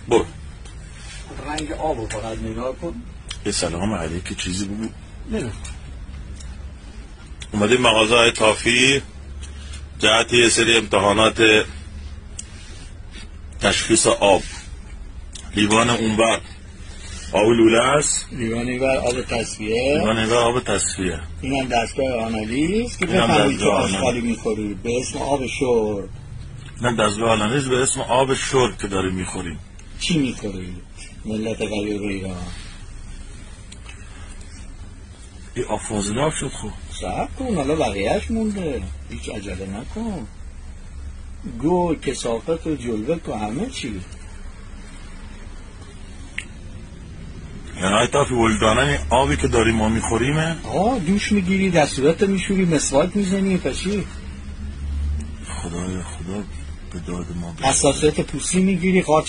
برو. رنگ آب رو فقط نگاه کن. یه سلام علیکی چیزی بگو. نه اومدیم مغازه های تافی جهت یه سری امتحانات تشخیص آب. لیوان اونور آب لوله است، لیوان اینور آب تصفیه، لیوان اینور آب تصفیه. اینم دستگاه آنالیز که اینم بفهمید چه دستگاه آشغالی میخورید به اسم آب شرب. نه دستگاه آنالیز به اسم آب شرب که داریم میخوریم. چی میخورید ملت غریب ایران؟ این آب فاضلاب شد. خب صبر کن حالا بقیهش مونده، هیچ عجله نکن. گو کثافت و جلوه و همه چی. یعنی های تافی ولدانن این آبی که داریم ما میخوریمه. دوش میگیری دستورت میشوری مسواک میزنی پشی. خدای خدا به داد ما حساسیت پوستی میگیری قارچ